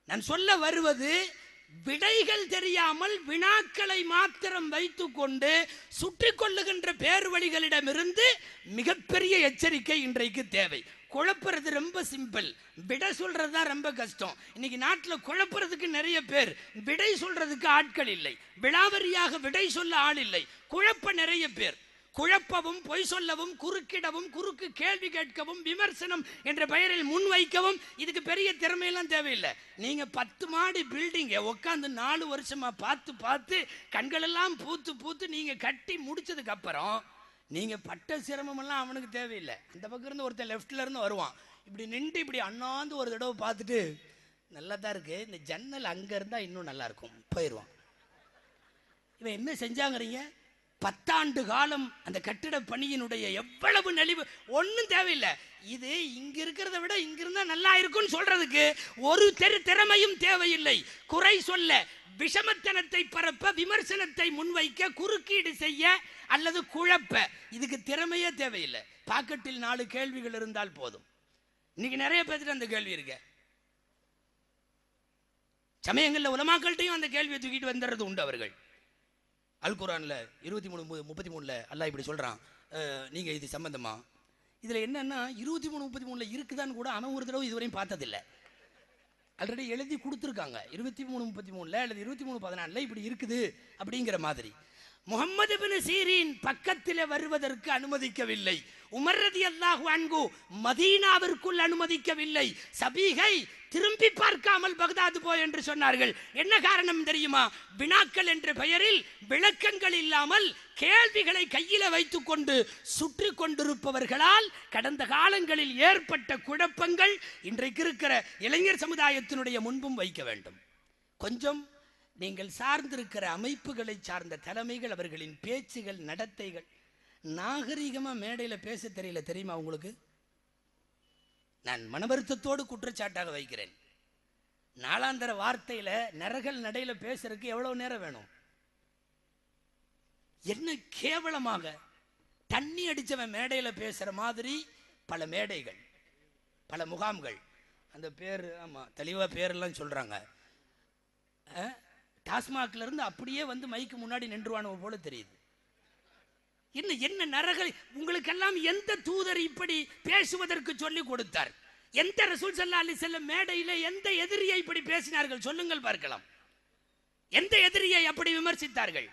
நான் சொல்ல வருவது, விடைகள் தெரியாமல் வினாக்களை மாத்திரம் வைத்துக் கொண்டு சுற்றி கொள்ளுகின்ற பேர் வழிகளிடமிருந்து மிகப்பெரிய எச்சரிக்கை இன்றைக்கு தேவை. குழப்பறது ரொம்ப சிம்பிள், விடை சொல்றது தான் ரொம்ப கஷ்டம். இன்னைக்கு நாட்டில் குழப்பறதுக்கு நிறைய பேர், விடை சொல்றதுக்கு ஆட்கள் இல்லை. விளாவரியாக விடை சொல்ல ஆள் இல்லை. குழப்ப நிறைய பேர். குழப்பவும், பொய் சொல்லவும், குறுக்கிடவும், குறுக்கு கேள்வி கேட்கவும், விமர்சனம் என்ற பெயரில் முன்வைக்கவும் இதுக்கு பெரிய திறமையெல்லாம் தேவையில்லை. நீங்க 10 மாடி பில்டிங்கை உட்காந்து 4 வருஷமா பார்த்து பார்த்து கண்களெல்லாம் பூத்து பூத்து நீங்க கட்டி முடிச்சதுக்கு அப்புறம் நீங்க பட்ட சிரமமெல்லாம் அவனுக்கு தேவையில்லை. அந்த பக்கம் இருந்து ஒருத்தன் லெஃப்ட்ல இருந்து வருவான், இப்படி நின்று இப்படி அண்ணாந்து ஒரு தடவை பார்த்துட்டு நல்லா தான் இருக்கு, இந்த ஜன்னல் அங்க இருந்தா இன்னும் நல்லா இருக்கும், போயிடுவான். இவன் என்ன செஞ்சாங்கிறீங்க? 10 ஆண்டு காலம் அந்த கட்டிட பணியினுடைய எவ்வளவு நெளிவு, ஒன்றும் தேவையில்லை. இது இங்க இருக்கிறத விட இங்க இருந்தா நல்லா இருக்கும்னு சொல்றதுக்கு ஒரு திறமையும் தேவையில்லை. குறை சொல்ல, விஷமத்தனத்தை பரப்ப, விமர்சனத்தை முன்வைக்க, குறுக்கீடு செய்ய அல்லது குழப்ப இதுக்கு திறமையே தேவையில்லை. பாக்கெட்டில் 4 கேள்விகள் இருந்தால் போதும். இன்னைக்கு நிறைய பேருக்கு அந்த கேள்வி இருக்கு. சமயங்கள்ல உலமாக்கள்கிட்டையும் அந்த கேள்வியை தூக்கிட்டு வந்துடுறது உண்டு. அவர்கள் அல் குர்ஆன்ல 23:33 அல்லாஹ் இப்படி சொல்றான், நீங்க இது சம்பந்தமா. இதுல என்னன்னா 23:33 இருக்குதான்னு கூட அவன் ஒரு தடவை இதுவரையும் பார்த்ததில்லை. ஆல்ரெடி எழுதி கொடுத்துருக்காங்க 23:33 அல்லது 23:14 இப்படி இருக்குது அப்படிங்கிற மாதிரி. முஹம்மது இப்னு சீரின் பக்கத்திலே வருவதற்கு அனுமதிக்கவில்லை. உமர் ரலியல்லாஹு அன்ஹு மதீனாவிற்குள் அனுமதிக்கவில்லை. சபீகை திரும்பி பார்க்காமல் பக்தாது போய் என்று சொன்னார்கள். என்ன காரணம் தெரியுமா? வினாக்கள் என்ற பெயரில் விளக்கங்கள் இல்லாமல் கேள்விகளை கையில வைத்துக் கொண்டு சுற்றி கொண்டிருப்பவர்களால் கடந்த காலங்களில் ஏற்பட்ட குழப்பங்கள் இன்றைக்கு இருக்கிற இளைஞர் சமுதாயத்தினுடைய முன்பும் வைக்க வேண்டும். கொஞ்சம் நீங்கள் சார்ந்திருக்கிற அமைப்புகளை சார்ந்த தலைமைகள், அவர்களின் பேச்சுகள், நடத்தைகள் நாகரிகமா மேடையில பேச தெரியல தெரியுமா உங்களுக்கு? நான் மனவருத்தத்தோடு குற்றச்சாட்டாக வைக்கிறேன். நாளாந்தர வார்த்தையில நரகல் நடையில பேசுறதுக்கு எவ்வளவு நேரம் வேணும்? என்ன கேவலமாக தண்ணி அடிச்சவன் மேடையில பேசுற மாதிரி பல மேடைகள், பல முகாம்கள். அந்த பேர், ஆமா தெளிவா பேரெல்லாம் சொல்றாங்க. டாஸ்மாக்ல இருந்து அப்படியே வந்து மைக்கு முன்னாடி நின்றுவானவ போல தெரியுது. என்ன என்ன நரகல்! உங்களுக்கெல்லாம் எந்த தூதர் இப்படி பேசுவதற்கு சொல்லி கொடுத்தார்? எந்த ரசூல் ஸல்லல்லாஹு அலைஹி வஸல்லம் மேடையிலே எந்த எதிரியை இப்படி பேசினார்கள்? சொல்லுங்கள் பார்க்கலாம். எந்த எதிரியை அப்படி விமர்சித்தார்கள்?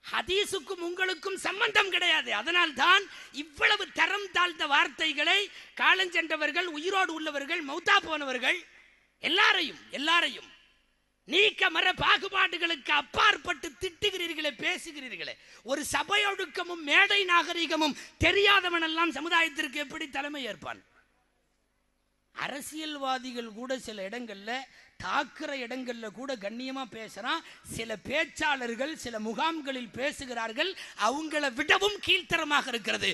ஹதீஸுக்கும் உங்களுக்கும் சம்பந்தம் கிடையாது. அதனால் தான் இவ்வளவு தரம் தாழ்ந்த வார்த்தைகளை காலஞ்சென்றவர்கள், உயிரோடு உள்ளவர்கள், மௌத்தா போனவர்கள் எல்லாரையும் நீக்க மர பாகுபாடுகளுக்கு அப்பாற்பட்டு திட்டுகிறீர்களே, பேசுகிறீர்களே. ஒரு சபையொடுக்கமும் மேடை நாகரிகமும் தெரியாதவன் எல்லாம் சமுதாயத்திற்கு எப்படி தலைமை ஏற்பான்? அரசியல்வாதிகள் கூட சில இடங்கள்ல, தாக்குற இடங்கள்ல கூட கண்ணியமா பேசுறான். சில பேச்சாளர்கள் சில முகாம்களில் பேசுகிறார்கள், அவங்கள விடவும் கீழ்த்தரமாக இருக்கிறது.